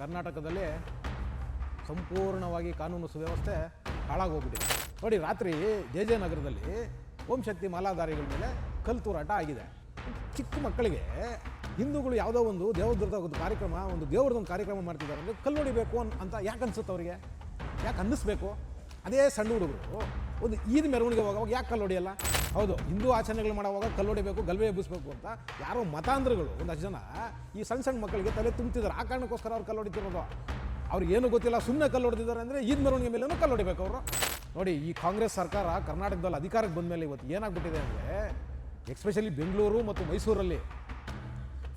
ಕರ್ನಾಟಕದಲ್ಲಿ ಸಂಪೂರ್ಣವಾಗಿ ಕಾನೂನು ಸುವ್ಯವಸ್ಥೆ ಹಾಳಾಗೋಗ್ಬಿಟ್ಟಿದೆ. ನೋಡಿ, ರಾತ್ರಿ ಜೆ ಜೆ ನಗರದಲ್ಲಿ ಓಂ ಶಕ್ತಿ ಮಾಲಾಧಾರಿಗಳ ಮೇಲೆ ಕಲ್ಲು ತೂರಾಟ ಆಗಿದೆ. ಚಿಕ್ಕ ಮಕ್ಕಳಿಗೆ ಹಿಂದೂಗಳು ಯಾವುದೋ ಒಂದು ದೇವದ್ರದ ಒಂದು ಕಾರ್ಯಕ್ರಮ, ಒಂದು ದೇವ್ರದೊಂದು ಕಾರ್ಯಕ್ರಮ ಮಾಡ್ತಿದ್ದಾರೆ ಅಂದರೆ ಕಲ್ಲು ಹೊಡಿಬೇಕು ಅಂತ ಯಾಕೆ ಅನಿಸುತ್ತೆ ಅವರಿಗೆ? ಯಾಕೆ ಅನ್ನಿಸ್ಬೇಕು? ಅದೇ ಸಣ್ಣ ಹುಡುಗರು ಒಂದು ಈದ್ ಮೆರವಣಿಗೆ ಹೋಗುವಾಗ ಯಾಕೆ ಕಲ್ಲು ಹೊಡೆಯಲ್ಲ? ಹೌದು, ಹಿಂದೂ ಆಚರಣೆಗಳು ಮಾಡುವಾಗ ಕಲ್ಲು ಹೊಡಿಬೇಕು, ಗಲ್ವೆ ಎಬ್ಬಿಸ್ಬೇಕು ಅಂತ ಯಾರೋ ಮತಾಂಧ್ರಗಳು ಒಂದಷ್ಟು ಜನ ಈ ಸಣ್ಣ ಸಣ್ಣ ಮಕ್ಕಳಿಗೆ ತಲೆ ತುಂಬ್ತಿದ್ದಾರೆ. ಆ ಕಾರಣಕ್ಕೋಸ್ಕರ ಅವ್ರು ಕಲ್ಲು ಹೊಡಿತಿರೋದು. ಅವ್ರಿಗೇನು ಗೊತ್ತಿಲ್ಲ, ಸುಮ್ಮನೆ ಕಲ್ಲು ಹೊಡೆದಿದ್ದಾರೆ ಅಂದರೆ ಈದ್ ಮೆರವಣಿಗೆ ಮೇಲೂ ಕಲ್ಲು ಹೊಡಿಬೇಕು ಅವರು. ನೋಡಿ, ಈ ಕಾಂಗ್ರೆಸ್ ಸರ್ಕಾರ ಕರ್ನಾಟಕದಲ್ಲಿ ಅಧಿಕಾರಕ್ಕೆ ಬಂದ ಮೇಲೆ ಇವತ್ತು ಏನಾಗ್ಬಿಟ್ಟಿದೆ ಅಂದರೆ, ಎಕ್ಸ್ಪೆಷಲಿ ಬೆಂಗಳೂರು ಮತ್ತು ಮೈಸೂರಲ್ಲಿ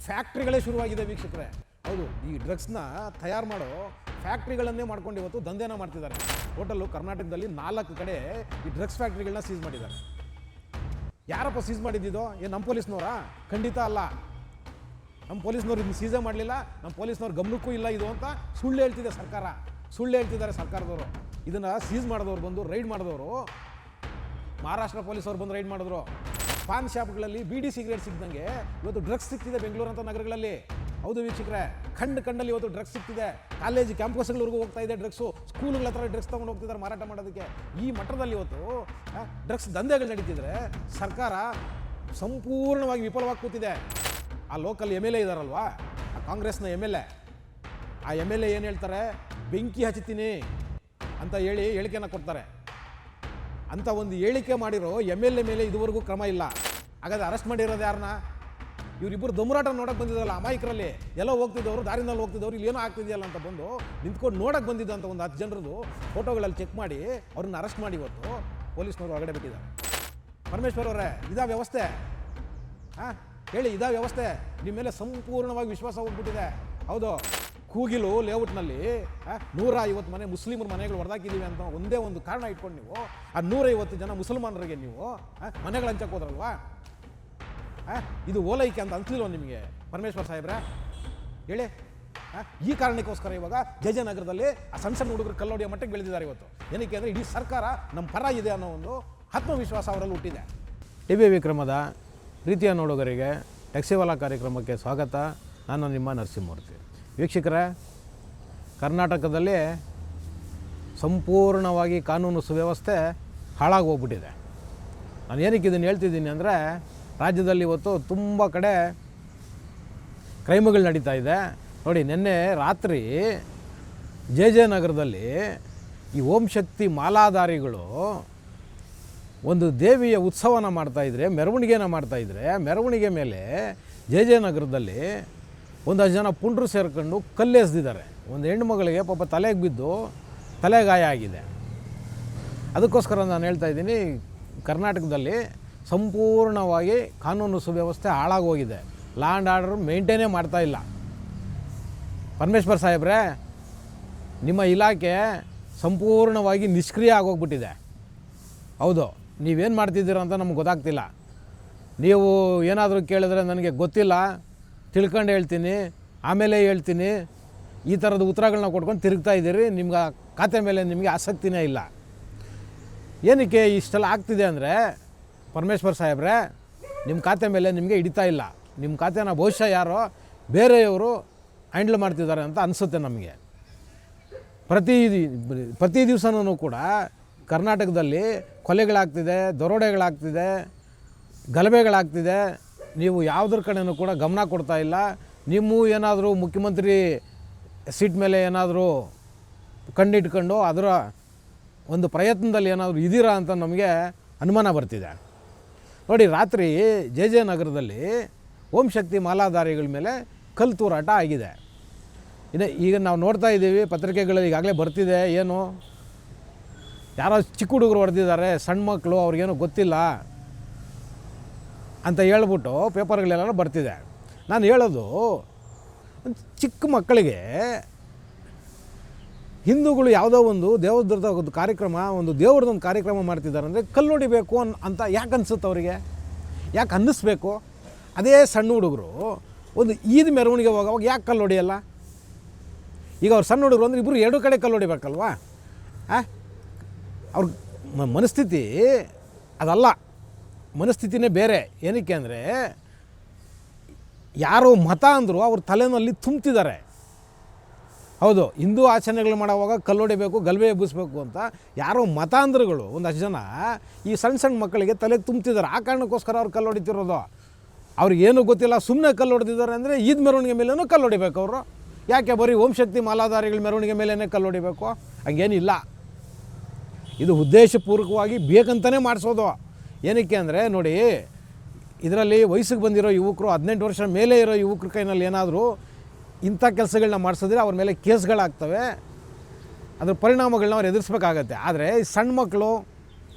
ಫ್ಯಾಕ್ಟ್ರಿಗಳೇ ಶುರುವಾಗಿದೆ ವೀಕ್ಷಕರೇ. ಹೌದು, ಈ ಡ್ರಗ್ಸ್ನ ತಯಾರು ಮಾಡೋ ಫ್ಯಾಕ್ಟ್ರಿಗಳನ್ನೇ ಮಾಡ್ಕೊಂಡು ಇವತ್ತು ದಂಧೆನ ಮಾಡ್ತಿದ್ದಾರೆ. ಟೋಟಲ್ಲು ಕರ್ನಾಟಕದಲ್ಲಿ 4 ಕಡೆ ಈ ಡ್ರಗ್ಸ್ ಫ್ಯಾಕ್ಟ್ರಿಗಳನ್ನ ಸೀಸ್ ಮಾಡಿದ್ದಾರೆ. ಯಾರಪ್ಪ ಸೀಸ್ ಮಾಡಿದ್ದಿದ್ದು? ಏನು ನಮ್ಮ ಪೊಲೀಸ್ನವರಾ? ಖಂಡಿತ ಅಲ್ಲ. ನಮ್ಮ ಪೊಲೀಸ್ನವ್ರು ಇದನ್ನು ಸೀಸೇ ಮಾಡಲಿಲ್ಲ, ನಮ್ಮ ಪೊಲೀಸ್ನವ್ರ ಗಮನಕ್ಕೂ ಇಲ್ಲ ಇದು ಅಂತ ಸುಳ್ಳು ಹೇಳ್ತಿದೆ ಸರ್ಕಾರ. ಸುಳ್ಳು ಹೇಳ್ತಿದ್ದಾರೆ ಸರ್ಕಾರದವರು. ಇದನ್ನು ಸೀಸ್ ಮಾಡಿದವ್ರು ಬಂದು ರೈಡ್ ಮಾಡಿದವರು ಮಹಾರಾಷ್ಟ್ರ ಪೊಲೀಸವ್ರು ಬಂದು ರೈಡ್ ಮಾಡಿದ್ರು. ಪಾನ್ ಶಾಪ್ಗಳಲ್ಲಿ ಬೀಡಿ ಸಿಗರೇಟ್ ಸಿಗ್ದಂಗೆ ಇವತ್ತು ಡ್ರಗ್ಸ್ ಸಿಗ್ತಿದೆ ಬೆಂಗಳೂರು ಅಂತ ನಗರಗಳಲ್ಲಿ. ಹೌದು ವೀಕ್ಷಕರೇ, ಖಂಡಲ್ಲಿ ಇವತ್ತು ಡ್ರಗ್ಸ್ ಸಿಗ್ತಿದೆ. ಕಾಲೇಜ್ ಕ್ಯಾಂಪಸ್ಗಳವರೆಗೂ ಹೋಗ್ತಾ ಇದೆ ಡ್ರಗ್ಸು. ಸ್ಕೂಲ್ಗಳ ಹತ್ರ ಡ್ರಗ್ಸ್ ತೊಗೊಂಡು ಹೋಗ್ತಿದ್ದಾರೆ ಮಾರಾಟ ಮಾಡೋದಕ್ಕೆ. ಈ ಮಟ್ಟದಲ್ಲಿ ಇವತ್ತು ಡ್ರಗ್ಸ್ ದಂಧೆಗಳು ನಡೀತಿದ್ರೆ ಸರ್ಕಾರ ಸಂಪೂರ್ಣವಾಗಿ ವಿಫಲವಾಗಿ ಕೂತಿದೆ. ಆ ಲೋಕಲ್ MLA ಇದ್ದಾರಲ್ವಾ, ಆ ಕಾಂಗ್ರೆಸ್ನ MLA, ಆ MLA ಏನು ಹೇಳ್ತಾರೆ? ಬೆಂಕಿ ಹಚ್ಚುತ್ತೀನಿ ಅಂತ ಹೇಳಿ ಹೇಳಿಕೆಯನ್ನು ಕೊಡ್ತಾರೆ. ಅಂತ ಒಂದು ಹೇಳಿಕೆ ಮಾಡಿರೋ MLA ಮೇಲೆ ಇದುವರೆಗೂ ಕ್ರಮ ಇಲ್ಲ. ಹಾಗಾದ್ರೆ ಅರೆಸ್ಟ್ ಮಾಡಿರೋದು ಯಾರನ್ನ? ಇವರಿಬ್ಬರು ದೊಂಬರಾಟ ನೋಡೋಕೆ ಬಂದಿದ್ದಲ್ಲ ಅಮಾಯಕರಲ್ಲಿ. ಎಲ್ಲ ಹೋಗ್ತಿದ್ದವರು, ದಾರಿನಲ್ಲಿ ಹೋಗ್ತಿದ್ದವರು, ಇಲ್ಲಿ ಏನೋ ಆಗ್ತಿದೆಯಲ್ಲ ಅಂತ ಬಂದು ನಿಂತ್ಕೊಂಡು ನೋಡೋಕೆ ಬಂದಿದ್ದಂಥ ಒಂದು 10 ಜನರದು ಫೋಟೋಗಳಲ್ಲಿ ಚೆಕ್ ಮಾಡಿ ಅವ್ರನ್ನ ಅರೆಸ್ಟ್ ಮಾಡಿ ಇವತ್ತು ಪೊಲೀಸ್ನವರು ಹೊರಗಡೆ ಬಿಟ್ಟಿದ್ದಾರೆ. ಪರಮೇಶ್ವರ್ ಅವರೇ, ಇದಾ ವ್ಯವಸ್ಥೆ? ಹೇಳಿ, ಇದಾ ವ್ಯವಸ್ಥೆ? ನಿಮ್ಮ ಮೇಲೆ ಸಂಪೂರ್ಣವಾಗಿ ವಿಶ್ವಾಸ ಹೋಗ್ಬಿಟ್ಟಿದೆ. ಹೌದು, ಕೂಗಿಲು ಲೇಔಟ್ನಲ್ಲಿ 150 ಮನೆ ಮುಸ್ಲಿಮರ ಮನೆಗಳು ಹೊಡೆದಾಕಿದ್ದೀವಿ ಅಂತ ಒಂದೇ ಒಂದು ಕಾರಣ ಇಟ್ಕೊಂಡು ನೀವು ಆ 150 ಜನ ಮುಸಲ್ಮಾನರಿಗೆ ನೀವು ಮನೆಗಳು ಹಂಚಕ್ಕೆ ಹೋದ್ರಲ್ವಾ? ಇದು ಓಲೈಕೆ ಅಂತ ಅನ್ಸಲಿಲ್ವ ನಿಮಗೆ ಪರಮೇಶ್ವರ್ ಸಾಹೇಬ್ರೆ? ಹೇಳಿ. ಈ ಕಾರಣಕ್ಕೋಸ್ಕರ ಇವಾಗ ಜೆ ಜೆ ನಗರದಲ್ಲಿ ಆ ಸಣ್ಣ ಸಣ್ಣ ಹುಡುಗರು ಕಲ್ಲೊಡೆಯೋ ಮಟ್ಟಕ್ಕೆ ಬೆಳೆದಿದ್ದಾರೆ ಇವತ್ತು. ಏನಕ್ಕೆ ಅಂದರೆ ಇಡೀ ಸರ್ಕಾರ ನಮ್ಮ ಪರ ಇದೆ ಅನ್ನೋ ಒಂದು ಆತ್ಮವಿಶ್ವಾಸ ಅವರಲ್ಲಿ ಹುಟ್ಟಿದೆ. TV ವಿಕ್ರಮದ ಪ್ರೀತಿಯ ನೋಡುಗರಿಗೆ ಟ್ಯಾಕ್ಸಿವಾಲಾ ಕಾರ್ಯಕ್ರಮಕ್ಕೆ ಸ್ವಾಗತ. ನಾನು ನಿಮ್ಮ ನರಸಿಂಹಮೂರ್ತಿ. ವೀಕ್ಷಕರೇ, ಕರ್ನಾಟಕದಲ್ಲಿ ಸಂಪೂರ್ಣವಾಗಿ ಕಾನೂನು ಸುವ್ಯವಸ್ಥೆ ಹಾಳಾಗಿ ಹೋಗ್ಬಿಟ್ಟಿದೆ. ನಾನು ಏನಕ್ಕೆ ಇದನ್ನು ಹೇಳ್ತಿದ್ದೀನಿ ಅಂದರೆ, ರಾಜ್ಯದಲ್ಲಿ ಇವತ್ತು ತುಂಬ ಕಡೆ ಕ್ರೈಮ್ಗಳು ನಡೀತಾ ಇದೆ. ನೋಡಿ, ನಿನ್ನೆ ರಾತ್ರಿ ಜೆ ಜೆ ನಗರದಲ್ಲಿ ಈ ಓಂ ಶಕ್ತಿ ಮಾಲಾಧಾರಿಗಳು ಒಂದು ದೇವಿಯ ಉತ್ಸವನ ಮಾಡ್ತಾಯಿದ್ರೆ, ಮೆರವಣಿಗೆನ ಮಾಡ್ತಾಯಿದ್ರೆ, ಮೆರವಣಿಗೆ ಮೇಲೆ ಜೆ ಜೆ ನಗರದಲ್ಲಿ ಒಂದಷ್ಟು ಜನ ಪುಂಡ್ರು ಸೇರ್ಕೊಂಡು ಕಲ್ಲೆಸೆದಿದ್ದಾರೆ. ಒಂದು ಹೆಣ್ಣು ಮಗಳಿಗೆ ಪಾಪ ತಲೆಗೆ ಬಿದ್ದು ತಲೆಗಾಯ ಆಗಿದೆ. ಅದಕ್ಕೋಸ್ಕರ ನಾನು ಹೇಳ್ತಾ ಇದ್ದೀನಿ, ಕರ್ನಾಟಕದಲ್ಲಿ ಸಂಪೂರ್ಣವಾಗಿ ಕಾನೂನು ಸುವ್ಯವಸ್ಥೆ ಹಾಳಾಗೋಗಿದೆ. ಲಾ ಆ್ಯಂಡ್ ಆರ್ಡರ್ ಮೇಂಟೈನೇ ಮಾಡ್ತಾ ಇಲ್ಲ. ಪರಮೇಶ್ವರ್ ಸಾಹೇಬ್ರೆ, ನಿಮ್ಮ ಇಲಾಖೆ ಸಂಪೂರ್ಣವಾಗಿ ನಿಷ್ಕ್ರಿಯ ಆಗೋಗ್ಬಿಟ್ಟಿದೆ. ಹೌದು, ನೀವೇನು ಮಾಡ್ತಿದ್ದೀರ ಅಂತ ನಮ್ಗೆ ಗೊತ್ತಾಗ್ತಿಲ್ಲ. ನೀವು ಏನಾದರೂ ಕೇಳಿದ್ರೆ ನನಗೆ ಗೊತ್ತಿಲ್ಲ, ತಿಳ್ಕೊಂಡು ಹೇಳ್ತೀನಿ, ಆಮೇಲೆ ಹೇಳ್ತೀನಿ, ಈ ಥರದ ಉತ್ತರಗಳನ್ನ ಕೊಟ್ಕೊಂಡು ತಿರುಗ್ತಾ ಇದ್ದೀರಿ. ನಿಮ್ಗೆ ಖಾತೆ ಮೇಲೆ ನಿಮಗೆ ಆಸಕ್ತಿನೇ ಇಲ್ಲ. ಏನಕ್ಕೆ ಇಷ್ಟೆಲ್ಲ ಆಗ್ತಿದೆ ಅಂದರೆ, ಪರಮೇಶ್ವರ್ ಸಾಹೇಬ್ರೆ, ನಿಮ್ಮ ಖಾತೆ ಮೇಲೆ ನಿಮಗೆ ಹಿಡಿತಾ ಇಲ್ಲ. ನಿಮ್ಮ ಖಾತೆನ ಬಹುಶಃ ಯಾರೋ ಬೇರೆಯವರು ಹ್ಯಾಂಡ್ಲ್ ಮಾಡ್ತಿದ್ದಾರೆ ಅಂತ ಅನಿಸುತ್ತೆ ನಮಗೆ. ಪ್ರತಿ ದಿವಸನೂ ಕೂಡ ಕರ್ನಾಟಕದಲ್ಲಿ ಕೊಲೆಗಳಾಗ್ತಿದೆ, ದರೋಡೆಗಳಾಗ್ತಿದೆ, ಗಲಭೆಗಳಾಗ್ತಿದೆ. ನೀವು ಯಾವುದ್ರ ಕಡೆಯೂ ಕೂಡ ಗಮನ ಕೊಡ್ತಾ ಇಲ್ಲ. ನೀವು ಏನಾದರೂ ಮುಖ್ಯಮಂತ್ರಿ ಸೀಟ್ ಮೇಲೆ ಏನಾದರೂ ಕಣ್ಣಿಟ್ಕೊಂಡು ಅದರ ಒಂದು ಪ್ರಯತ್ನದಲ್ಲಿ ಏನಾದರೂ ಇದ್ದೀರಾ ಅಂತ ನಮಗೆ ಅನುಮಾನ ಬರ್ತಿದೆ. ನೋಡಿ, ರಾತ್ರಿ ಜೆ ಜೆ ನಗರದಲ್ಲಿ ಓಂ ಶಕ್ತಿ ಮಾಲಾಧಾರಿಗಳ ಮೇಲೆ ಕಲ್ಲು ತೂರಾಟ ಆಗಿದೆ. ಈಗ ನಾವು ನೋಡ್ತಾ ಇದ್ದೀವಿ, ಪತ್ರಿಕೆಗಳಲ್ಲಿ ಈಗಾಗಲೇ ಬರ್ತಿದೆ. ಏನು, ಯಾರೋ ಚಿಕ್ಕ ಹುಡುಗರು ಹೊಡೆದಿದ್ದಾರೆ, ಸಣ್ಣ ಮಕ್ಕಳು, ಅವ್ರಿಗೇನೋ ಗೊತ್ತಿಲ್ಲ ಅಂತ ಹೇಳ್ಬಿಟ್ಟು ಪೇಪರ್ಗಳೆಲ್ಲ ಬರ್ತಿದೆ. ನಾನು ಹೇಳೋದು, ಚಿಕ್ಕ ಮಕ್ಕಳಿಗೆ ಹಿಂದೂಗಳು ಯಾವುದೋ ಒಂದು ದೇವದ್ರದ ಒಂದು ಕಾರ್ಯಕ್ರಮ, ಒಂದು ದೇವ್ರದೊಂದು ಕಾರ್ಯಕ್ರಮ ಮಾಡ್ತಿದ್ದಾರೆ ಅಂದರೆ ಕಲ್ಲು ಹೊಡಿಬೇಕು ಅಂತ ಯಾಕೆ ಅನಿಸುತ್ತೆ ಅವರಿಗೆ? ಯಾಕೆ ಅನ್ನಿಸ್ಬೇಕು? ಅದೇ ಸಣ್ಣ ಹುಡುಗರು ಒಂದು ಈದ್ ಮೆರವಣಿಗೆ ಹೋಗೋವಾಗ ಯಾಕೆ ಕಲ್ಲು ಹೊಡೆಯಲ್ಲ? ಈಗ ಅವ್ರು ಸಣ್ಣ ಹುಡುಗರು ಅಂದರೆ ಇಬ್ಬರು 2 ಕಡೆ ಕಲ್ಲು ಹೊಡಿಬೇಕಲ್ವಾ? ಅವ್ರ ಮನಸ್ಥಿತಿ ಅದಲ್ಲ, ಮನಸ್ಥಿತಿನೇ ಬೇರೆ. ಏನಕ್ಕೆ ಅಂದರೆ, ಯಾರೋ ಮತ ಅಂದರು ಅವ್ರ ತಲೆಯಲ್ಲಿ ತುಂಬ್ತಿದ್ದಾರೆ. ಹೌದು, ಹಿಂದೂ ಆಚರಣೆಗಳು ಮಾಡೋವಾಗ ಕಲ್ಲೊಡಿಬೇಕು, ಗಲ್ಬೆ ಎಬ್ಬಿಸ್ಬೇಕು ಅಂತ ಯಾರೋ ಮತಾಂಧರುಗಳು ಒಂದಷ್ಟು ಜನ ಈ ಸಣ್ಣ ಸಣ್ಣ ಮಕ್ಕಳಿಗೆ ತಲೆಗೆ ತುಂಬ್ತಿದ್ದಾರೆ. ಆ ಕಾರಣಕ್ಕೋಸ್ಕರ ಅವ್ರು ಕಲ್ಲೊಡಿತಿರೋದು. ಅವ್ರಿಗೇನು ಗೊತ್ತಿಲ್ಲ, ಸುಮ್ಮನೆ ಕಲ್ಲೊಡೆದಿದ್ದಾರೆ ಅಂದರೆ ಈದ್ ಮೆರವಣಿಗೆ ಮೇಲೂ ಕಲ್ಲೊಡಿಬೇಕು ಅವರು. ಯಾಕೆ ಬರೀ ಓಂ ಶಕ್ತಿ ಮಾಲಾಧಾರಿಗಳ ಮೆರವಣಿಗೆ ಮೇಲೇ ಕಲ್ಲೊಡಿಬೇಕು? ಹಂಗೇನಿಲ್ಲ. ಇದು ಉದ್ದೇಶಪೂರ್ವಕವಾಗಿ ಬೇಕಂತಲೇ ಮಾಡಿಸೋದು. ಏನಕ್ಕೆ ಅಂದರೆ ನೋಡಿ, ಇದರಲ್ಲಿ ವಯಸ್ಸಿಗೆ ಬಂದಿರೋ ಯುವಕರು, 18 ವರ್ಷ ಮೇಲೆ ಇರೋ ಯುವಕರ ಕೈನಲ್ಲಿ ಏನಾದರೂ ಇಂಥ ಕೆಲಸಗಳನ್ನ ಮಾಡಿಸಿದ್ರೆ ಅವ್ರ ಮೇಲೆ ಕೇಸ್ಗಳಾಗ್ತವೆ. ಅದ್ರ ಪರಿಣಾಮಗಳನ್ನ ಅವ್ರು ಎದುರಿಸ್ಬೇಕಾಗತ್ತೆ. ಆದರೆ ಈ ಸಣ್ಣ ಮಕ್ಕಳು,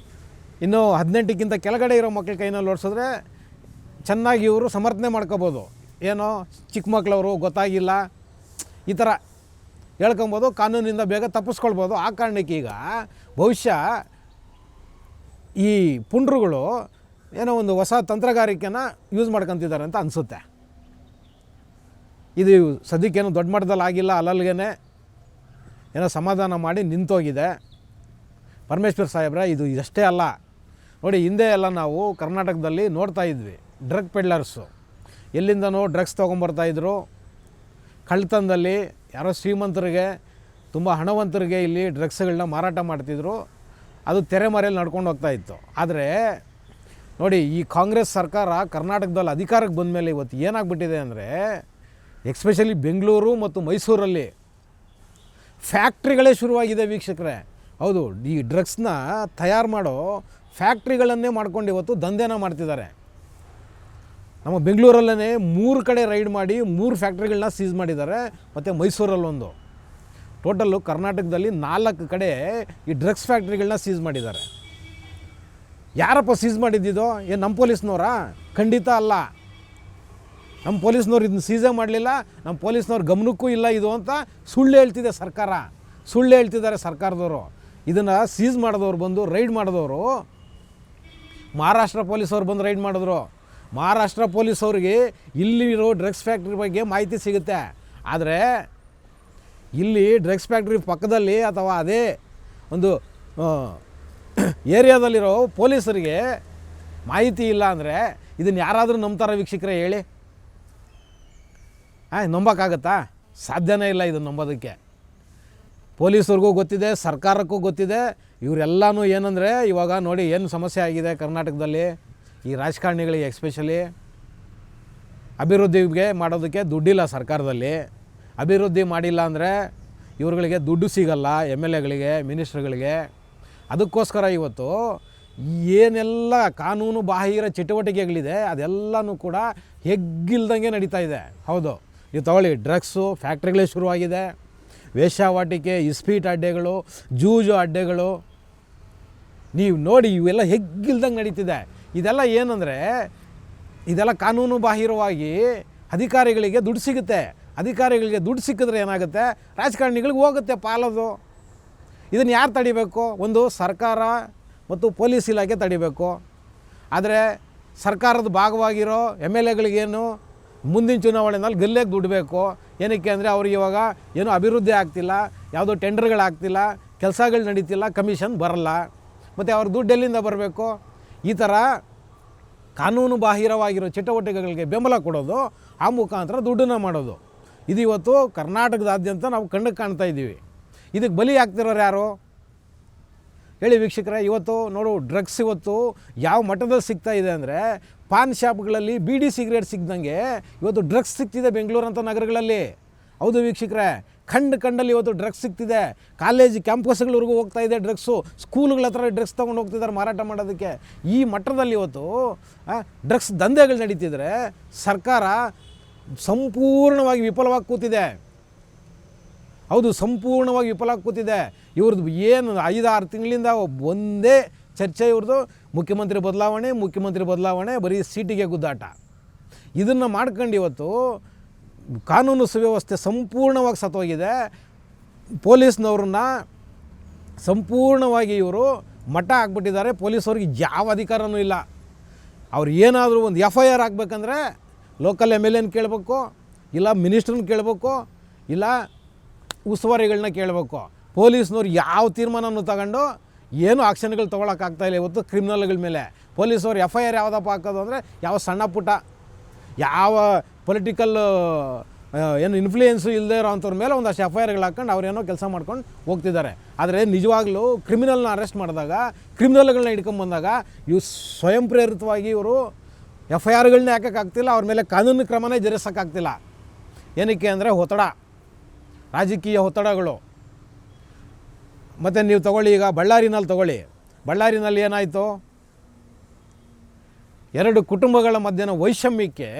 ಇನ್ನೂ 18ಕ್ಕಿಂತ ಕೆಳಗಡೆ ಇರೋ ಮಕ್ಕಳ ಕೈನಲ್ಲಿ ಓಡಿಸಿದ್ರೆ ಚೆನ್ನಾಗಿ ಇವರು ಸಮರ್ಥನೆ ಮಾಡ್ಕೋಬೋದು. ಏನೋ ಚಿಕ್ಕ ಮಕ್ಕಳವರು ಗೊತ್ತಾಗಿಲ್ಲ ಈ ಥರ ಹೇಳ್ಕೊಬೋದು, ಕಾನೂನಿಂದ ಬೇಗ ತಪ್ಪಿಸ್ಕೊಳ್ಬೋದು. ಆ ಕಾರಣಕ್ಕೆ ಈಗ ಬಹುಶಃ ಈ ಪುಂಡ್ರುಗಳು ಏನೋ ಒಂದು ಹೊಸ ತಂತ್ರಗಾರಿಕೆನ ಯೂಸ್ ಮಾಡ್ಕೊತಿದ್ದಾರೆ ಅಂತ ಅನಿಸುತ್ತೆ. ಇದು ಸದ್ಯಕ್ಕೇನು ದೊಡ್ಡ ಮಟ್ಟದಲ್ಲಿ ಆಗಿಲ್ಲ, ಅಲ್ಲಲ್ಗೇ ಏನೋ ಸಮಾಧಾನ ಮಾಡಿ ನಿಂತೋಗಿದೆ. ಪರಮೇಶ್ವರ್ ಸಾಹೇಬ್ರೆ, ಇದು ಇಷ್ಟೇ ಅಲ್ಲ ನೋಡಿ. ಹಿಂದೆ ಎಲ್ಲ ನಾವು ಕರ್ನಾಟಕದಲ್ಲಿ ನೋಡ್ತಾ ಇದ್ವಿ, ಡ್ರಗ್ ಪೆಡ್ಲರ್ಸು ಎಲ್ಲಿಂದನೋ ಡ್ರಗ್ಸ್ ತೊಗೊಂಬರ್ತಾಯಿದ್ರು. ಕಳ್ತನದಲ್ಲಿ ಯಾರೋ ಶ್ರೀಮಂತರಿಗೆ, ತುಂಬ ಹಣವಂತರಿಗೆ ಇಲ್ಲಿ ಡ್ರಗ್ಸ್ಗಳನ್ನ ಮಾರಾಟ ಮಾಡ್ತಿದ್ರು. ಅದು ತೆರೆಮರೆಯಲ್ಲಿ ನಡ್ಕೊಂಡು ಹೋಗ್ತಾಯಿತ್ತು. ಆದರೆ ನೋಡಿ, ಈ ಕಾಂಗ್ರೆಸ್ ಸರ್ಕಾರ ಕರ್ನಾಟಕದಲ್ಲಿ ಅಧಿಕಾರಕ್ಕೆ ಬಂದ ಮೇಲೆ ಇವತ್ತು ಏನಾಗ್ಬಿಟ್ಟಿದೆ ಅಂದರೆ, ಎಕ್ಸ್ಪೆಷಲಿ ಬೆಂಗಳೂರು ಮತ್ತು ಮೈಸೂರಲ್ಲಿ ಫ್ಯಾಕ್ಟ್ರಿಗಳೇ ಶುರುವಾಗಿದೆ ವೀಕ್ಷಕರೇ. ಹೌದು, ಈ ಡ್ರಗ್ಸ್ನ ತಯಾರು ಮಾಡೋ ಫ್ಯಾಕ್ಟ್ರಿಗಳನ್ನೇ ಮಾಡ್ಕೊಂಡು ಇವತ್ತು ದಂಧೆನ ಮಾಡ್ತಿದ್ದಾರೆ. ನಮ್ಮ ಬೆಂಗಳೂರಲ್ಲೇ 3 ಕಡೆ ರೈಡ್ ಮಾಡಿ 3 ಫ್ಯಾಕ್ಟ್ರಿಗಳನ್ನ ಸೀಸ್ ಮಾಡಿದ್ದಾರೆ. ಮತ್ತು ಮೈಸೂರಲ್ಲೊಂದು. ಟೋಟಲ್ಲು ಕರ್ನಾಟಕದಲ್ಲಿ 4 ಕಡೆ ಈ ಡ್ರಗ್ಸ್ ಫ್ಯಾಕ್ಟ್ರಿಗಳನ್ನ ಸೀಸ್ ಮಾಡಿದ್ದಾರೆ. ಯಾರಪ್ಪ ಸೀಸ್ ಮಾಡಿದ್ದಿದ್ದು? ಏನು ನಮ್ಮ ಪೊಲೀಸ್ನವರಾ? ಖಂಡಿತ ಅಲ್ಲ. ನಮ್ಮ ಪೊಲೀಸ್ನವ್ರು ಇದನ್ನ ಸೀಸೇ ಮಾಡಲಿಲ್ಲ, ನಮ್ಮ ಪೊಲೀಸ್ನವ್ರ ಗಮನಕ್ಕೂ ಇಲ್ಲ ಇದು ಅಂತ ಸುಳ್ಳು ಹೇಳ್ತಿದೆ ಸರ್ಕಾರ. ಸುಳ್ಳು ಹೇಳ್ತಿದ್ದಾರೆ ಸರ್ಕಾರದವರು. ಇದನ್ನು ಸೀಸ್ ಮಾಡಿದವ್ರು ಬಂದು ರೈಡ್ ಮಾಡಿದವರು ಮಹಾರಾಷ್ಟ್ರ ಪೊಲೀಸವ್ರು ಬಂದು ರೈಡ್ ಮಾಡಿದ್ರು. ಮಹಾರಾಷ್ಟ್ರ ಪೊಲೀಸವ್ರಿಗೆ ಇಲ್ಲಿರೋ ಡ್ರಗ್ಸ್ ಫ್ಯಾಕ್ಟ್ರಿ ಬಗ್ಗೆ ಮಾಹಿತಿ ಸಿಗುತ್ತೆ. ಆದರೆ ಇಲ್ಲಿ ಡ್ರಗ್ಸ್ ಫ್ಯಾಕ್ಟ್ರಿ ಪಕ್ಕದಲ್ಲಿ ಅಥವಾ ಅದೇ ಒಂದು ಏರಿಯಾದಲ್ಲಿರೋ ಪೊಲೀಸರಿಗೆ ಮಾಹಿತಿ ಇಲ್ಲ ಅಂದರೆ ಇದನ್ನು ಯಾರಾದರೂ ನಂಬ್ತಾರ ವೀಕ್ಷಕರೇ ಹೇಳಿ? ನಂಬೋಕ್ಕಾಗತ್ತಾ? ಸಾಧ್ಯನೇ ಇಲ್ಲ ಇದನ್ನು ನಂಬೋದಕ್ಕೆ. ಪೊಲೀಸರಿಗೂ ಗೊತ್ತಿದೆ, ಸರ್ಕಾರಕ್ಕೂ ಗೊತ್ತಿದೆ. ಇವರೆಲ್ಲನೂ ಏನಂದರೆ, ಇವಾಗ ನೋಡಿ ಏನು ಸಮಸ್ಯೆ ಆಗಿದೆ ಕರ್ನಾಟಕದಲ್ಲಿ. ಈ ರಾಜಕಾರಣಿಗಳಿಗೆ ಎಸ್ಪೆಷಲಿ ಅಭಿವೃದ್ಧಿಗೆ ಮಾಡೋದಕ್ಕೆ ದುಡ್ಡಿಲ್ಲ ಸರ್ಕಾರದಲ್ಲಿ. ಅಭಿವೃದ್ಧಿ ಮಾಡಿಲ್ಲ ಅಂದರೆ ಇವ್ರುಗಳಿಗೆ ದುಡ್ಡು ಸಿಗಲ್ಲ, MLAಗಳಿಗೆ, ಮಿನಿಸ್ಟ್ರುಗಳಿಗೆ. ಅದಕ್ಕೋಸ್ಕರ ಇವತ್ತು ಏನೆಲ್ಲ ಕಾನೂನು ಬಾಹಿರ ಚಟುವಟಿಕೆಗಳಿದೆ ಅದೆಲ್ಲನೂ ಕೂಡ ಹೆಗ್ಗಿಲ್ದಂಗೆ ನಡೀತಾ ಇದೆ. ಹೌದು, ನೀವು ತಗೊಳ್ಳಿ, ಡ್ರಗ್ಸು ಫ್ಯಾಕ್ಟ್ರಿಗಳೇ ಶುರುವಾಗಿದೆ. ವೇಶ್ಯಾವಾಟಿಕೆ, ಇಸ್ಪೀಟ್ ಅಡ್ಡೆಗಳು, ಜೂಜು ಅಡ್ಡೆಗಳು, ನೀವು ನೋಡಿ ಇವೆಲ್ಲ ಹೆಗ್ಗಿಲ್ದಂಗೆ ನಡೀತಿದೆ. ಇದೆಲ್ಲ ಏನಂದರೆ, ಇದೆಲ್ಲ ಕಾನೂನು ಬಾಹಿರವಾಗಿ ಅಧಿಕಾರಿಗಳಿಗೆ ದುಡ್ಡು ಸಿಗುತ್ತೆ. ಅಧಿಕಾರಿಗಳಿಗೆ ದುಡ್ಡು ಸಿಕ್ಕಿದ್ರೆ ಏನಾಗುತ್ತೆ? ರಾಜಕಾರಣಿಗಳಿಗೆ ಹೋಗುತ್ತೆ ಪಾಲದು. ಇದನ್ನು ಯಾರು ತಡಿಬೇಕು? ಒಂದು ಸರ್ಕಾರ ಮತ್ತು ಪೊಲೀಸ್ ಇಲಾಖೆ ತಡಿಬೇಕು. ಆದರೆ ಸರ್ಕಾರದ ಭಾಗವಾಗಿರೋ MLAಗಳಿಗೇನು ಮುಂದಿನ ಚುನಾವಣೆಯಲ್ಲಿ ಗಲ್ಲೆಗೆ ದುಡ್ಡು ಬೇಕು. ಏನಕ್ಕೆ ಅಂದರೆ ಅವ್ರಿಗೆ ಇವಾಗ ಏನೂ ಅಭಿವೃದ್ಧಿ ಆಗ್ತಿಲ್ಲ, ಯಾವುದೋ ಟೆಂಡರ್ಗಳಾಗ್ತಿಲ್ಲ, ಕೆಲಸಗಳು ನಡೀತಿಲ್ಲ, ಕಮಿಷನ್ ಬರಲ್ಲ. ಮತ್ತು ಅವ್ರ ದುಡ್ಡು ಎಲ್ಲಿಂದ ಬರಬೇಕು? ಈ ಥರ ಕಾನೂನು ಬಾಹಿರವಾಗಿರೋ ಚಟುವಟಿಕೆಗಳಿಗೆ ಬೆಂಬಲ ಕೊಡೋದು, ಆ ಮುಖಾಂತರ ದುಡ್ಡನ್ನು ಮಾಡೋದು. ಇದು ಇವತ್ತು ಕರ್ನಾಟಕದಾದ್ಯಂತ ನಾವು ಕಣ್ಣಿಗೆ ಕಾಣ್ತಾ ಇದ್ದೀವಿ. ಇದಕ್ಕೆ ಬಲಿ ಆಗ್ತಿರೋರು ಯಾರು ಹೇಳಿ ವೀಕ್ಷಕರೇ? ಇವತ್ತು ನೋಡು, ಡ್ರಗ್ಸ್ ಇವತ್ತು ಯಾವ ಮಟ್ಟದಲ್ಲಿ ಸಿಗ್ತಾ ಇದೆ ಅಂದರೆ, ಪಾನ್ ಶಾಪ್ಗಳಲ್ಲಿ ಬೀಡಿ ಸಿಗರೇಟ್ ಸಿಗ್ದಂಗೆ ಇವತ್ತು ಡ್ರಗ್ಸ್ ಸಿಗ್ತಿದೆ ಬೆಂಗಳೂರಂಥ ನಗರಗಳಲ್ಲಿ. ಹೌದು ವೀಕ್ಷಕರೇ, ಕಂಡಲ್ಲಿ ಇವತ್ತು ಡ್ರಗ್ಸ್ ಸಿಗ್ತಿದೆ. ಕಾಲೇಜ್ ಕ್ಯಾಂಪಸ್ಗಳವರೆಗೂ ಹೋಗ್ತಾ ಇದೆ ಡ್ರಗ್ಸು. ಸ್ಕೂಲ್ಗಳ ಹತ್ರ ಡ್ರಗ್ಸ್ ತೊಗೊಂಡು ಹೋಗ್ತಿದ್ದಾರೆ ಮಾರಾಟ ಮಾಡೋದಕ್ಕೆ. ಈ ಮಟ್ಟದಲ್ಲಿ ಇವತ್ತು ಡ್ರಗ್ಸ್ ದಂಧೆಗಳು ನಡೀತಿದ್ರೆ ಸರ್ಕಾರ ಸಂಪೂರ್ಣವಾಗಿ ವಿಫಲವಾಗಿ ಕೂತಿದೆ. ಹೌದು, ಸಂಪೂರ್ಣವಾಗಿ ವಿಫಲವಾಗಿ ಕೂತಿದೆ. ಇವ್ರದ್ದು ಏನು 5-6 ತಿಂಗಳಿಂದ ಒಂದೇ ಚರ್ಚೆ ಇವ್ರದ್ದು, ಮುಖ್ಯಮಂತ್ರಿ ಬದಲಾವಣೆ, ಬರೀ ಸೀಟಿಗೆ ಗುದ್ದಾಟ. ಇದನ್ನು ಮಾಡ್ಕೊಂಡು ಇವತ್ತು ಕಾನೂನು ಸುವ್ಯವಸ್ಥೆ ಸಂಪೂರ್ಣವಾಗಿ ಸತ್ತೋಗಿದೆ. ಪೊಲೀಸ್ನವ್ರನ್ನ ಸಂಪೂರ್ಣವಾಗಿ ಇವರು ಮಟ್ಟ ಹಾಕ್ಬಿಟ್ಟಿದ್ದಾರೆ. ಪೊಲೀಸವ್ರಿಗೆ ಯಾವ ಅಧಿಕಾರನೂ ಇಲ್ಲ. ಅವ್ರು ಏನಾದರೂ ಒಂದು FIR ಆಗಬೇಕಂದ್ರೆ ಲೋಕಲ್ MLAನ ಕೇಳಬೇಕು, ಇಲ್ಲ ಮಿನಿಸ್ಟ್ರನ್ನ ಕೇಳಬೇಕು, ಇಲ್ಲ ಉಸ್ತುವಾರಿಗಳನ್ನ ಕೇಳಬೇಕು. ಪೊಲೀಸ್ನವ್ರು ಯಾವ ತೀರ್ಮಾನನೂ ತಗೊಂಡು ಏನೂ ಆಕ್ಷನ್ಗಳು ತೊಗೊಳಕ್ಕಾಗ್ತಾಯಿಲ್ಲ ಇವತ್ತು ಕ್ರಿಮಿನಲ್ಗಳ ಮೇಲೆ. ಪೊಲೀಸವ್ರು FIR ಯಾವುದಪ್ಪ ಹಾಕೋದು ಅಂದರೆ ಯಾವ ಸಣ್ಣ ಪುಟ್ಟ ಯಾವ ಪೊಲಿಟಿಕಲ್ ಏನು ಇನ್ಫ್ಲೂಯೆನ್ಸು ಇಲ್ಲದೆ ಇರೋ ಅಂಥವ್ರ ಮೇಲೆ ಒಂದಷ್ಟು FIRಗಳು ಹಾಕ್ಕೊಂಡು ಅವ್ರೇನೋ ಕೆಲಸ ಮಾಡ್ಕೊಂಡು ಹೋಗ್ತಿದ್ದಾರೆ. ಆದರೆ ನಿಜವಾಗ್ಲೂ ಕ್ರಿಮಿನಲ್ನ ಅರೆಸ್ಟ್ ಮಾಡಿದಾಗ, ಕ್ರಿಮಿನಲ್ಗಳನ್ನ ಹಿಡ್ಕೊಂಬಂದಾಗ ಇವು ಸ್ವಯಂ ಪ್ರೇರಿತವಾಗಿ ಇವರು FIRಗಳನ್ನೇ ಹಾಕೋಕ್ಕಾಗ್ತಿಲ್ಲ, ಅವ್ರ ಮೇಲೆ ಕಾನೂನು ಕ್ರಮನೇ ಜರುಗಿಸೋಕ್ಕಾಗ್ತಿಲ್ಲ. ಏನಕ್ಕೆ ಅಂದರೆ ಒತ್ತಡ, ರಾಜಕೀಯ ಒತ್ತಡಗಳು. ಮತ್ತು ನೀವು ತಗೊಳ್ಳಿ, ಈಗ ಬಳ್ಳಾರಿನಲ್ಲಿ ತಗೊಳ್ಳಿ, ಬಳ್ಳಾರಿನಲ್ಲಿ ಏನಾಯಿತು, 2 ಕುಟುಂಬಗಳ ಮಧ್ಯನ ವೈಷಮ್ಯಕ್ಕೆ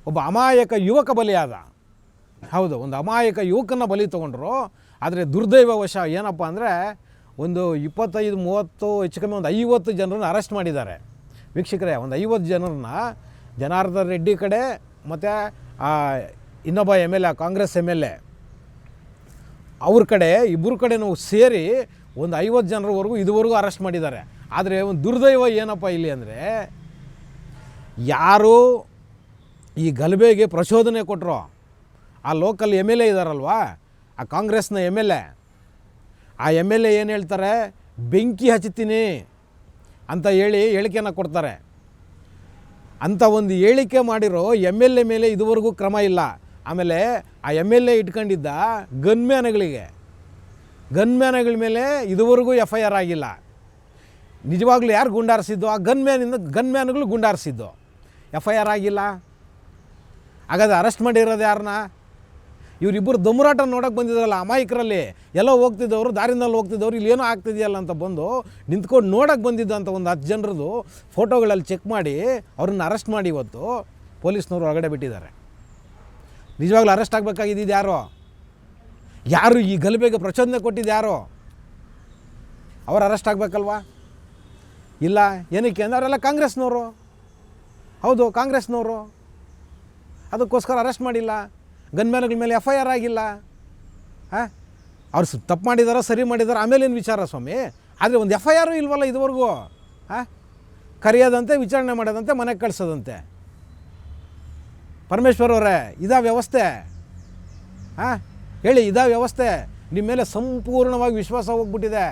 ಒಬ್ಬ ಅಮಾಯಕ ಯುವಕ ಬಲಿಯಾದ. ಹೌದು, ಒಂದು ಅಮಾಯಕ ಯುವಕನ ಬಲಿ ತೊಗೊಂಡ್ರು. ಆದರೆ ದುರ್ದೈವವಶ ಏನಪ್ಪ ಅಂದರೆ ಒಂದು 25-30 ಹೆಚ್ಚು ಕಮ್ಮಿ ಒಂದು 50 ಜನರನ್ನು ಅರೆಸ್ಟ್ ಮಾಡಿದ್ದಾರೆ. ವೀಕ್ಷಕರೇ, ಒಂದು 50 ಜನರನ್ನ ಜನಾರ್ದನ್ ರೆಡ್ಡಿ ಕಡೆ ಮತ್ತು ಇನ್ನೊಬ್ಬ MLA, ಕಾಂಗ್ರೆಸ್ MLA ಅವ್ರ ಕಡೆ, ಇಬ್ಬರು ಕಡೆನೂ ಸೇರಿ ಒಂದು 50 ಜನರವರೆಗೂ ಇದುವರೆಗೂ ಅರೆಸ್ಟ್ ಮಾಡಿದ್ದಾರೆ. ಆದರೆ ಒಂದು ದುರ್ದೈವ ಏನಪ್ಪ ಇಲ್ಲಿ ಅಂದರೆ, ಯಾರು ಈ ಗಲಭೆಗೆ ಪ್ರಚೋದನೆ ಕೊಟ್ಟರು ಆ ಲೋಕಲ್ MLA ಇದ್ದಾರಲ್ವ, ಆ ಕಾಂಗ್ರೆಸ್ನ MLA, ಆ MLA ಏನು ಹೇಳ್ತಾರೆ, ಬೆಂಕಿ ಹಚ್ಚುತ್ತೀನಿ ಅಂತ ಹೇಳಿ ಹೇಳಿಕೆಯನ್ನು ಕೊಡ್ತಾರೆ. ಅಂಥ ಒಂದು ಹೇಳಿಕೆ ಮಾಡಿರೋ MLA ಮೇಲೆ ಇದುವರೆಗೂ ಕ್ರಮ ಇಲ್ಲ. ಆಮೇಲೆ ಆ MLA ಇಟ್ಕೊಂಡಿದ್ದ ಗನ್ಮ್ಯಾನ್ಗಳ ಮೇಲೆ ಇದುವರೆಗೂ FIR ಆಗಿಲ್ಲ. ನಿಜವಾಗ್ಲೂ ಯಾರು ಗುಂಡಾರಿಸಿದ್ದು? ಆ ಗನ್ಮ್ಯಾನ್ಗಳು ಗುಂಡಾರಿಸಿದ್ದು. FIR ಆಗಿಲ್ಲ. ಹಾಗಾದ್ರೆ ಅರೆಸ್ಟ್ ಮಾಡಿರೋದು ಯಾರನ್ನ? ಇವರಿಬ್ಬರು ದೊಂಬರಾಟ ನೋಡೋಕೆ ಬಂದಿದ್ರಲ್ಲ ಅಮಾಯಕರಲ್ಲಿ, ಎಲ್ಲೋ ಹೋಗ್ತಿದ್ದವರು, ದಾರಿನಲ್ಲಿ ಹೋಗ್ತಿದ್ದವ್ರು, ಇಲ್ಲಿ ಏನೋ ಆಗ್ತಿದೆಯಲ್ಲ ಅಂತ ಬಂದು ನಿಂತ್ಕೊಂಡು ನೋಡೋಕೆ ಬಂದಿದ್ದಂಥ ಒಂದು 10 ಜನರದು ಫೋಟೋಗಳಲ್ಲಿ ಚೆಕ್ ಮಾಡಿ ಅವ್ರನ್ನ ಅರೆಸ್ಟ್ ಮಾಡಿ ಇವತ್ತು ಪೊಲೀಸ್ನವರು ಹೊರಗಡೆ ಬಿಟ್ಟಿದ್ದಾರೆ. ನಿಜವಾಗ್ಲೂ ಅರೆಸ್ಟ್ ಆಗಬೇಕಾಗಿದ್ದು ಯಾರು ಈ ಗಲಭೆಗೆ ಪ್ರಚೋದನೆ ಕೊಟ್ಟಿದ್ದು ಯಾರು? ಅವ್ರು ಅರೆಸ್ಟ್ ಆಗಬೇಕಲ್ವಾ? ಇಲ್ಲ. ಏನಕ್ಕೆ ಅಂದರೆ ಅವರೆಲ್ಲ ಕಾಂಗ್ರೆಸ್ನವರು. ಹೌದು, ಕಾಂಗ್ರೆಸ್ನವರು. ಅದಕ್ಕೋಸ್ಕರ ಅರೆಸ್ಟ್ ಮಾಡಿಲ್ಲ. ಗನ್ಮ್ಯಾನ್ಗಳ ಮೇಲೆ FIR ಆಗಿಲ್ಲ. ಅವ್ರು ತಪ್ಪು ಮಾಡಿದಾರೋ ಸರಿ ಮಾಡಿದಾರೋ ಆಮೇಲೇನು ವಿಚಾರ ಸ್ವಾಮಿ. ಆದರೆ ಒಂದು FIR ಇಲ್ವಲ್ಲ ಇದುವರೆಗೂ. ಕರೆಯೋದಂತೆ, ವಿಚಾರಣೆ ಮಾಡೋದಂತೆ, ಮನೆಗೆ ಕಳಿಸೋದಂತೆ. ಪರಮೇಶ್ವರ್ ಅವರೇ, ಇದಾ ವ್ಯವಸ್ಥೆ? ಹೇಳಿ, ಇದಾ ವ್ಯವಸ್ಥೆ? ನಿಮ್ಮ ಮೇಲೆ ಸಂಪೂರ್ಣವಾಗಿ ವಿಶ್ವಾಸ ಹೋಗ್ಬಿಟ್ಟಿದೆ.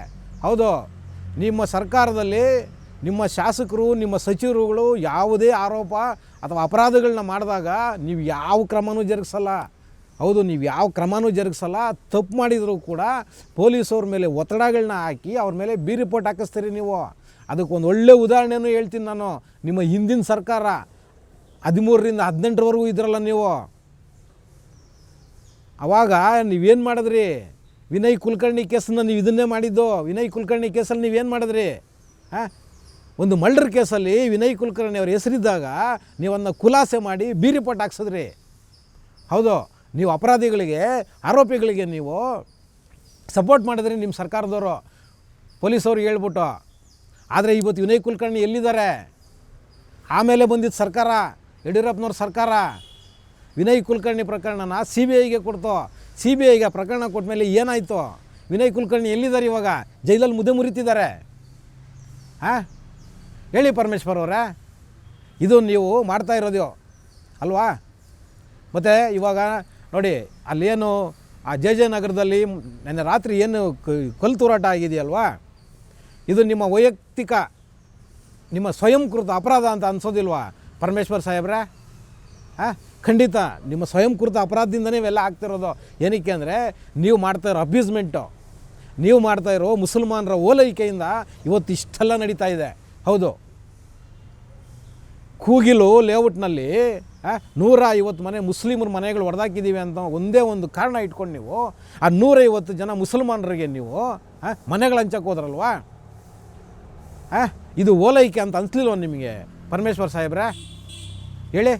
ಹೌದು, ನಿಮ್ಮ ಸರ್ಕಾರದಲ್ಲಿ ನಿಮ್ಮ ಶಾಸಕರು, ನಿಮ್ಮ ಸಚಿವರುಗಳು ಯಾವುದೇ ಆರೋಪ ಅಥವಾ ಅಪರಾಧಗಳನ್ನ ಮಾಡಿದಾಗ ನೀವು ಯಾವ ಕ್ರಮನೂ ಜರುಗಿಸಲ್ಲ. ಹೌದು, ನೀವು ಯಾವ ಕ್ರಮನೂ ಜರುಗಿಸಲ್ಲ. ತಪ್ಪು ಮಾಡಿದರೂ ಕೂಡ ಪೊಲೀಸವ್ರ ಮೇಲೆ ಒತ್ತಡಗಳನ್ನ ಹಾಕಿ ಅವ್ರ ಮೇಲೆ ಬಿ ರಿಪೋರ್ಟ್ ಹಾಕಿಸ್ತೀರಿ ನೀವು. ಅದಕ್ಕೊಂದು ಒಳ್ಳೆ ಉದಾಹರಣೆನೂ ಹೇಳ್ತೀನಿ ನಾನು. ನಿಮ್ಮ ಹಿಂದಿನ ಸರ್ಕಾರ 13ರಿಂದ 18ರವರೆಗೂ ಇದ್ರಲ್ಲ ನೀವು, ಆವಾಗ ನೀವೇನು ಮಾಡಿದ್ರಿ? ವಿನಯ್ ಕುಲಕರ್ಣಿ ಕೇಸನ್ನು ನೀವು ಇದನ್ನೇ ಮಾಡಿದ್ದು. ವಿನಯ್ ಕುಲಕರ್ಣಿ ಕೇಸಲ್ಲಿ ನೀವೇನು ಮಾಡಿದ್ರಿ? ಒಂದು ಮರ್ಡರ್ ಕೇಸಲ್ಲಿ ವಿನಯ್ ಕುಲಕರ್ಣಿ ಅವ್ರ ಹೆಸರಿದ್ದಾಗ ನೀವನ್ನ ಖುಲಾಸೆ ಮಾಡಿ ಬಿ ರಿಪೋರ್ಟ್ ಹಾಕ್ಸಿದ್ರಿ. ಹೌದು, ನೀವು ಅಪರಾಧಿಗಳಿಗೆ, ಆರೋಪಿಗಳಿಗೆ ನೀವು ಸಪೋರ್ಟ್ ಮಾಡಿದ್ರಿ ನಿಮ್ಮ ಸರ್ಕಾರದವರು, ಪೊಲೀಸವ್ರಿಗೆ ಹೇಳ್ಬಿಟ್ಟು. ಆದರೆ ಇವತ್ತು ವಿನಯ್ ಕುಲಕರ್ಣಿ ಎಲ್ಲಿದ್ದಾರೆ? ಆಮೇಲೆ ಬಂದಿದ್ದ ಸರ್ಕಾರ, ಯಡಿಯೂರಪ್ಪನವ್ರ ಸರ್ಕಾರ ವಿನಯ್ ಕುಲಕರ್ಣಿ ಪ್ರಕರಣನ CBIಗೆ ಕೊಡ್ತು. CBIಗೆ ಪ್ರಕರಣ ಕೊಟ್ಟ ಮೇಲೆ ಏನಾಯಿತು? ವಿನಯ್ ಕುಲಕರ್ಣಿ ಎಲ್ಲಿದ್ದಾರೆ? ಇವಾಗ ಜೈಲಲ್ಲಿ ಮುದ್ದೆ ಮುರಿತಿದ್ದಾರೆ. ಹೇಳಿ ಪರಮೇಶ್ವರ್ ಅವರೇ, ಇದು ನೀವು ಮಾಡ್ತಾ ಇರೋದು ಅಲ್ವಾ? ಮತ್ತು ಇವಾಗ ನೋಡಿ, ಅಲ್ಲೇನು ಆ JJ ನಗರದಲ್ಲಿ ನೆನ್ನೆ ರಾತ್ರಿ ಏನು ಕಲ್ತೂರಾಟ ಆಗಿದೆಯಲ್ವಾ, ಇದು ನಿಮ್ಮ ವೈಯಕ್ತಿಕ, ನಿಮ್ಮ ಸ್ವಯಂಕೃತ ಅಪರಾಧ ಅಂತ ಅನ್ಸೋದಿಲ್ವಾ ಪರಮೇಶ್ವರ್ ಸಾಹೇಬ್ರೆ? ಖಂಡಿತ ನಿಮ್ಮ ಸ್ವಯಂಕೃತ ಅಪರಾಧದಿಂದನೇ ಇವೆಲ್ಲ ಆಗ್ತಿರೋದು. ಏನಕ್ಕೆ ಅಂದರೆ ನೀವು ಮಾಡ್ತಾಯಿರೋ ಅಬ್ಯೂಸ್ಮೆಂಟು, ನೀವು ಮಾಡ್ತಾಯಿರೋ ಮುಸಲ್ಮಾನರ ಓಲೈಕೆಯಿಂದ ಇವತ್ತು ಇಷ್ಟೆಲ್ಲ ನಡೀತಾ ಇದೆ. ಹೌದು, ಕೂಗಿಲು ಲೇಔಟ್ನಲ್ಲಿ 150 ಮನೆ ಮುಸ್ಲಿಮರ ಮನೆಗಳು ಹೊಡೆದಾಕಿದ್ದೀವಿ ಅಂತ ಒಂದೇ ಒಂದು ಕಾರಣ ಇಟ್ಕೊಂಡು ನೀವು ಆ 150 ಜನ ಮುಸಲ್ಮಾನರಿಗೆ ನೀವು ಮನೆಗಳು ಹಂಚಕ್ಕೆ ಹೋದ್ರಲ್ವಾ? ಇದು ಓಲೈಕೆ ಅಂತ ಅನಿಸ್ಲಿಲ್ವ ನಿಮಗೆ ಪರಮೇಶ್ವರ್ ಸಾಹೇಬ್ರೆ? ಹೇಳಿ.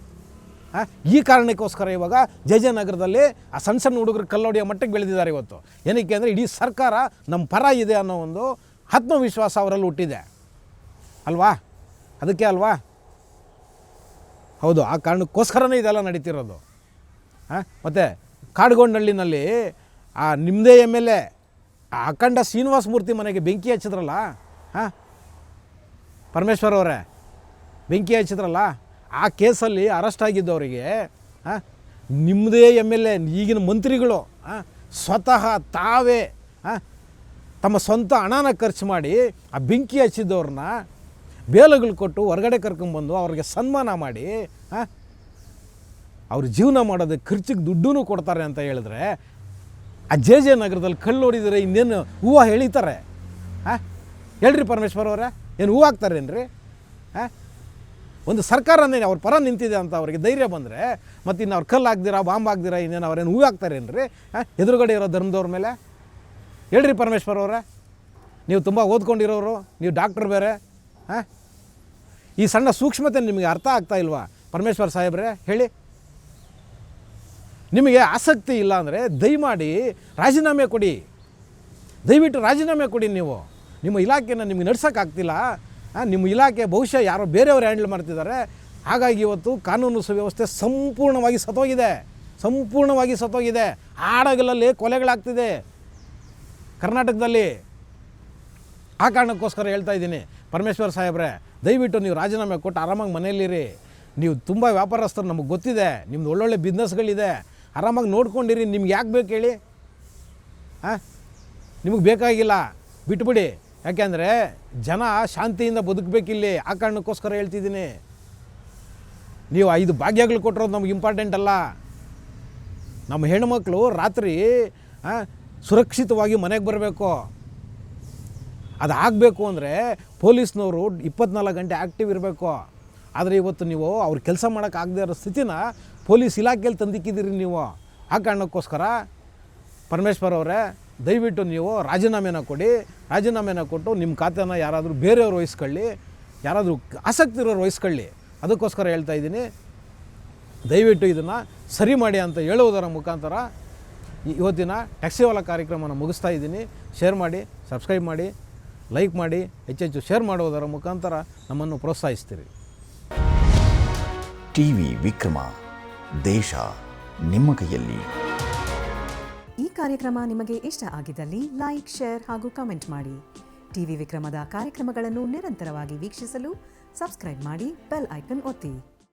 ಈ ಕಾರಣಕ್ಕೋಸ್ಕರ ಇವಾಗ JJ ನಗರದಲ್ಲಿ ಆ ಸಣ್ಣ ಹುಡುಗರು ಕಲ್ಲೊಡೆಯೋ ಮಟ್ಟಕ್ಕೆ ಬೆಳೆದಿದ್ದಾರೆ ಇವತ್ತು. ಏನಕ್ಕೆ ಅಂದರೆ ಇಡೀ ಸರ್ಕಾರ ನಮ್ಮ ಪರ ಇದೆ ಅನ್ನೋ ಒಂದು ಆತ್ಮವಿಶ್ವಾಸ ಅವರಲ್ಲಿ ಹುಟ್ಟಿದೆ ಅಲ್ವಾ? ಅದಕ್ಕೆ ಅಲ್ವಾ? ಹೌದು, ಆ ಕಾರಣಕ್ಕೋಸ್ಕರನೇ ಇದೆಲ್ಲ ನಡೀತಿರೋದು. ಮತ್ತು ಕಾಡುಗೊಂಡಳ್ಳಿನಲ್ಲಿ ಆ ನಿಮ್ಮದೇ MLA ಅಖಂಡ ಶ್ರೀನಿವಾಸ ಮೂರ್ತಿ ಮನೆಗೆ ಬೆಂಕಿ ಹಚ್ಚಿದ್ರಲ್ಲ ಪರಮೇಶ್ವರ್ ಅವರೇ, ಬೆಂಕಿ ಹಚ್ಚಿದ್ರಲ್ಲ, ಆ ಕೇಸಲ್ಲಿ ಅರೆಸ್ಟ್ ಆಗಿದ್ದವರಿಗೆ ನಿಮ್ಮದೇ MLA, ಈಗಿನ ಮಂತ್ರಿಗಳು ಸ್ವತಃ ತಾವೇ ತಮ್ಮ ಸ್ವಂತ ಹಣನ ಖರ್ಚು ಮಾಡಿ ಆ ಬೆಂಕಿ ಹಚ್ಚಿದ್ದವ್ರನ್ನ ಬೇಲಗಳು ಕೊಟ್ಟು ಹೊರಗಡೆ ಕರ್ಕೊಂಬಂದು ಅವ್ರಿಗೆ ಸನ್ಮಾನ ಮಾಡಿ ಅವ್ರ ಜೀವನ ಮಾಡೋದಕ್ಕೆ ಖರ್ಚಿಗೆ ದುಡ್ಡೂ ಕೊಡ್ತಾರೆ ಅಂತ ಹೇಳಿದ್ರೆ ಆ ಜೆ ನಗರದಲ್ಲಿ ಕಳ್ಳು ಹೊಡಿದ್ರೆ ಇನ್ನೇನು ಹೂವು ಎಳಿತಾರೆ? ಹಾಂ ಹೇಳ್ರಿ ಪರಮೇಶ್ವರ್ ಅವರೇ, ಏನು ಹೂವು ಹಾಕ್ತಾರೇನ್ರಿ? ಹಾಂ ಒಂದು ಸರ್ಕಾರನೇ ಅವ್ರ ಪರ ನಿಂತಿದೆ ಅಂತ ಅವ್ರಿಗೆ ಧೈರ್ಯ ಬಂದರೆ ಮತ್ತು ಇನ್ನು ಅವ್ರು ಕಲ್ಲು ಹಾಕ್ದಿರಾ ಬಾಂಬ್ ಹಾಕ್ದಿರಾ ಇನ್ನೇನು ಅವ್ರೇನು ಹೂವು ಹಾಕ್ತಾರೇನ್ರಿ? ಹಾಂ ಎದುರುಗಡೆ ಇರೋ ಧರ್ಮದವ್ರ ಮೇಲೆ ಹೇಳ್ರಿ ಪರಮೇಶ್ವರ್ ಅವರೇ, ನೀವು ತುಂಬ ಓದ್ಕೊಂಡಿರೋರು, ನೀವು ಡಾಕ್ಟ್ರ್ ಬೇರೆ. ಹಾಂ ಈ ಸಣ್ಣ ಸೂಕ್ಷ್ಮತೆ ನಿಮಗೆ ಅರ್ಥ ಆಗ್ತಾ ಇಲ್ವಾ ಪರಮೇಶ್ವರ್ ಸಾಹೇಬ್ರೆ? ಹೇಳಿ. ನಿಮಗೆ ಆಸಕ್ತಿ ಇಲ್ಲ ಅಂದರೆ ದಯಮಾಡಿ ರಾಜೀನಾಮೆ ಕೊಡಿ, ದಯವಿಟ್ಟು ರಾಜೀನಾಮೆ ಕೊಡಿ. ನೀವು ನಿಮ್ಮ ಇಲಾಖೆನ ನಿಮಗೆ ನಡ್ಸೋಕ್ಕಾಗ್ತಿಲ್ಲ. ನಿಮ್ಮ ಇಲಾಖೆ ಬಹುಶಃ ಯಾರೋ ಬೇರೆಯವರು ಹ್ಯಾಂಡಲ್ ಮಾಡ್ತಿದ್ದಾರೆ. ಹಾಗಾಗಿ ಇವತ್ತು ಕಾನೂನು ಸುವ್ಯವಸ್ಥೆ ಸಂಪೂರ್ಣವಾಗಿ ಸತ್ತೋಗಿದೆ. ಆಡಗಲಲ್ಲಿ ಕೊಲೆಗಳಾಗ್ತಿದೆ ಕರ್ನಾಟಕದಲ್ಲಿ. ಆ ಕಾರಣಕ್ಕೋಸ್ಕರ ಹೇಳ್ತಾ ಇದ್ದೀನಿ ಪರಮೇಶ್ವರ್ ಸಾಹೇಬ್ರೆ, ದಯವಿಟ್ಟು ನೀವು ರಾಜೀನಾಮೆ ಕೊಟ್ಟು ಆರಾಮಾಗಿ ಮನೆಯಲ್ಲಿರಿ. ನೀವು ತುಂಬ ವ್ಯಾಪಾರಸ್ಥರು, ನಮಗೆ ಗೊತ್ತಿದೆ, ನಿಮ್ದು ಒಳ್ಳೊಳ್ಳೆ ಬಿಸ್ನೆಸ್ಗಳಿದೆ, ಆರಾಮಾಗಿ ನೋಡ್ಕೊಂಡಿರಿ. ನಿಮ್ಗೆ ಯಾಕೆ ಬೇಕು ಹೇಳಿ? ಹಾಂ ನಿಮಗೆ ಬೇಕಾಗಿಲ್ಲ, ಬಿಟ್ಬಿಡಿ. ಯಾಕೆಂದರೆ ಜನ ಶಾಂತಿಯಿಂದ ಬದುಕಬೇಕಿಲ್ಲಿ. ಆ ಕಾರಣಕ್ಕೋಸ್ಕರ ಹೇಳ್ತಿದ್ದೀನಿ. ನೀವು 5 ಭಾಗ್ಯಗಳು ಕೊಟ್ಟಿರೋದು ನಮ್ಗೆ ಇಂಪಾರ್ಟೆಂಟ್ ಅಲ್ಲ. ನಮ್ಮ ಹೆಣ್ಮಕ್ಳು ರಾತ್ರಿ ಸುರಕ್ಷಿತವಾಗಿ ಮನೆಗೆ ಬರಬೇಕು. ಅದು ಆಗಬೇಕು ಅಂದರೆ ಪೊಲೀಸ್ನವರು 24 ಗಂಟೆ ಆ್ಯಕ್ಟಿವ್ ಇರಬೇಕು. ಆದರೆ ಇವತ್ತು ನೀವು ಅವ್ರ ಕೆಲಸ ಮಾಡೋಕ್ಕಾಗದೇ ಇರೋ ಸ್ಥಿತಿನ ಪೊಲೀಸ್ ಇಲಾಖೆಯಲ್ಲಿ ತಂದಿಕ್ಕಿದ್ದೀರಿ ನೀವು. ಆ ಕಾರಣಕ್ಕೋಸ್ಕರ ಪರಮೇಶ್ವರ್ ಅವರೇ, ದಯವಿಟ್ಟು ನೀವು ರಾಜೀನಾಮೆನ ಕೊಡಿ. ರಾಜೀನಾಮೆನ ಕೊಟ್ಟು ನಿಮ್ಮ ಖಾತೆನ ಯಾರಾದರೂ ಬೇರೆಯವ್ರು ವಹಿಸ್ಕೊಳ್ಳಿ, ಯಾರಾದರೂ ಆಸಕ್ತಿ ಇರೋರು ವಹಿಸ್ಕೊಳ್ಳಿ. ಅದಕ್ಕೋಸ್ಕರ ಹೇಳ್ತಾ ಇದ್ದೀನಿ, ದಯವಿಟ್ಟು ಇದನ್ನು ಸರಿ ಮಾಡಿ ಅಂತ ಹೇಳುವುದರ ಮುಖಾಂತರ ಇವತ್ತಿನ ಟ್ಯಾಕ್ಸಿವಾಲಾ ಕಾರ್ಯಕ್ರಮನ ಮುಗಿಸ್ತಾ ಇದ್ದೀನಿ. ಶೇರ್ ಮಾಡಿ, ಸಬ್ಸ್ಕ್ರೈಬ್ ಮಾಡಿ, ಲೈಕ್ ಮಾಡಿ, ಹೆಚ್ಚೆಚ್ಚು ಶೇರ್ ಮಾಡುವುದರ ಮುಖಾಂತರ ನಮ್ಮನ್ನು ಪ್ರೋತ್ಸಾಹಿಸ್ತೀರಿ. ಟಿವಿ ವಿಕ್ರಮ, ದೇಶ ನಿಮ್ಮ ಕೈಯಲ್ಲಿ. ಈ ಕಾರ್ಯಕ್ರಮ ನಿಮಗೆ ಇಷ್ಟ ಆಗಿದ್ದಲ್ಲಿ ಲೈಕ್, ಶೇರ್ ಹಾಗೂ ಕಮೆಂಟ್ ಮಾಡಿ. ಟಿವಿ ವಿಕ್ರಮದ ಕಾರ್ಯಕ್ರಮಗಳನ್ನು ನಿರಂತರವಾಗಿ ವೀಕ್ಷಿಸಲು ಸಬ್ಸ್ಕ್ರೈಬ್ ಮಾಡಿ, ಬೆಲ್ ಐಕನ್ ಒತ್ತಿ.